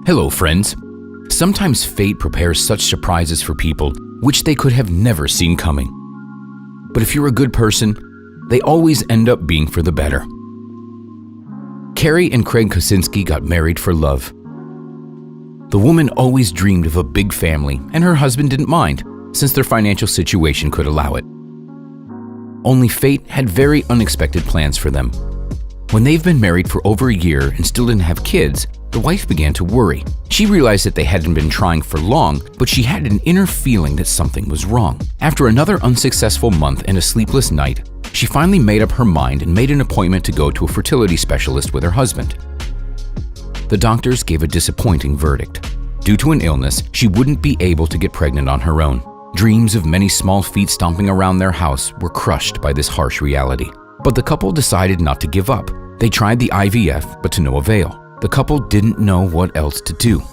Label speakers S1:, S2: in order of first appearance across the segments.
S1: Hello, friends. Sometimes fate prepares such surprises for people which they could have never seen coming. But if you're a good person, they always end up being for the better. Carrie and Craig Kosinski got married for love. The woman always dreamed of a big family, and her husband didn't mind, since their financial situation could allow it. Only fate had very unexpected plans for them. When they've been married for over a year and still didn't have kids, the wife began to worry. She realized that they hadn't been trying for long, but she had an inner feeling that something was wrong. After another unsuccessful month and a sleepless night, she finally made up her mind and made an appointment to go to a fertility specialist with her husband. The doctors gave a disappointing verdict. Due to an illness, she wouldn't be able to get pregnant on her own. Dreams of many small feet stomping around their house were crushed by this harsh reality. But the couple decided not to give up. They tried the IVF, but to no avail. The couple didn't know what else to do.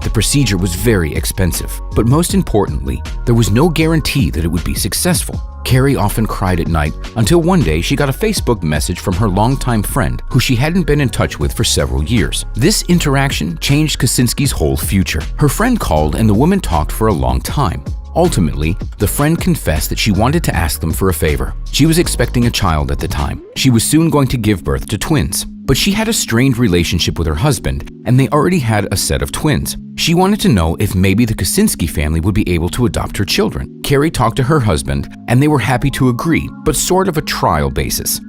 S1: The procedure was very expensive, but most importantly, there was no guarantee that it would be successful. Carrie often cried at night until one day she got a Facebook message from her longtime friend who she hadn't been in touch with for several years. This interaction changed Kosinski's whole future. Her friend called and the woman talked for a long time. Ultimately, the friend confessed that she wanted to ask them for a favor. She was expecting a child at the time. She was soon going to give birth to twins. But she had a strained relationship with her husband, and they already had a set of twins. She wanted to know if maybe the Kosinski family would be able to adopt her children. Carrie talked to her husband, and they were happy to agree, but sort of a trial basis.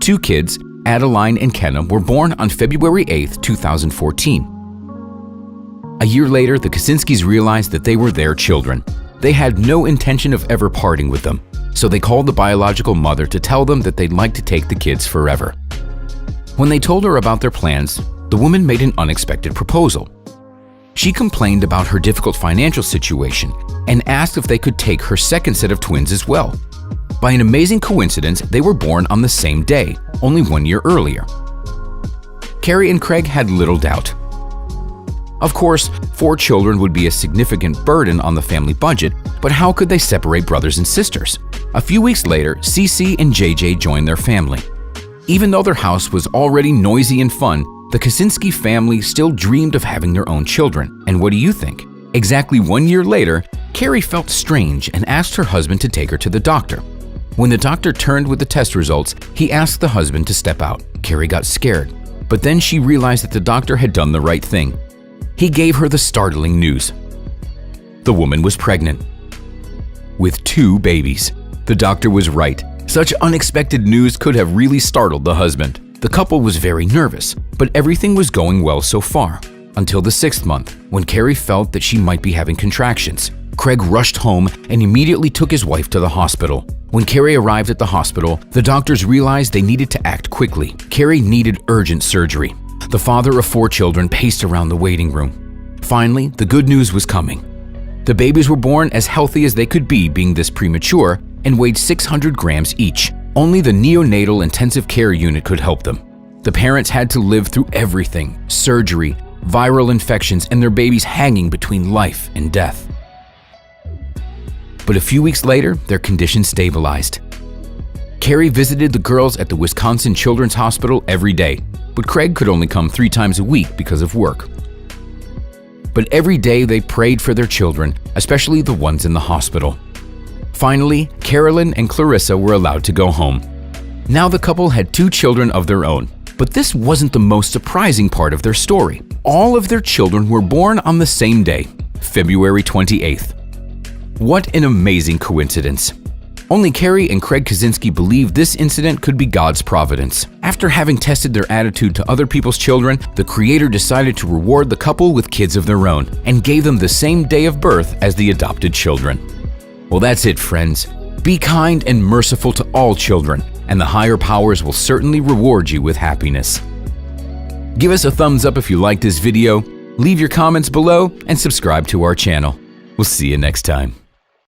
S1: 2 kids, Adeline and Kenna, were born on February 8, 2014. A year later, the Kosinskis realized that they were their children. They had no intention of ever parting with them, so they called the biological mother to tell them that they'd like to take the kids forever. When they told her about their plans, the woman made an unexpected proposal. She complained about her difficult financial situation and asked if they could take her second set of twins as well. By an amazing coincidence, they were born on the same day, only 1 year earlier. Carrie and Craig had little doubt. Of course, 4 children would be a significant burden on the family budget, but how could they separate brothers and sisters? A few weeks later, Cece and JJ joined their family. Even though their house was already noisy and fun, the Kosinski family still dreamed of having their own children. And what do you think? Exactly 1 year later, Carrie felt strange and asked her husband to take her to the doctor. When the doctor turned with the test results, he asked the husband to step out. Carrie got scared, but then she realized that the doctor had done the right thing. He gave her the startling news. The woman was pregnant with 2 babies. The doctor was right. Such unexpected news could have really startled the husband. The couple was very nervous, but everything was going well so far, until the 6th month, when Carrie felt that she might be having contractions. Craig rushed home and immediately took his wife to the hospital. When Carrie arrived at the hospital, the doctors realized they needed to act quickly. Carrie needed urgent surgery. The father of 4 children paced around the waiting room. Finally, the good news was coming. The babies were born as healthy as they could be, being this premature, and weighed 600 grams each. Only the neonatal intensive care unit could help them. The parents had to live through everything: surgery, viral infections, and their babies hanging between life and death. But a few weeks later, their condition stabilized. Carrie visited the girls at the Wisconsin Children's Hospital every day, but Craig could only come 3 times a week because of work. But every day they prayed for their children, especially the ones in the hospital. Finally, Carolyn and Clarissa were allowed to go home. Now the couple had 2 children of their own, but this wasn't the most surprising part of their story. All of their children were born on the same day, February 28th. What an amazing coincidence. Only Carrie and Craig Kosinski believed this incident could be God's providence. After having tested their attitude to other people's children, the Creator decided to reward the couple with kids of their own and gave them the same day of birth as the adopted children. Well, that's it, friends. Be kind and merciful to all children, and the higher powers will certainly reward you with happiness. Give us a thumbs up if you liked this video, leave your comments below, and subscribe to our channel. We'll see you next time.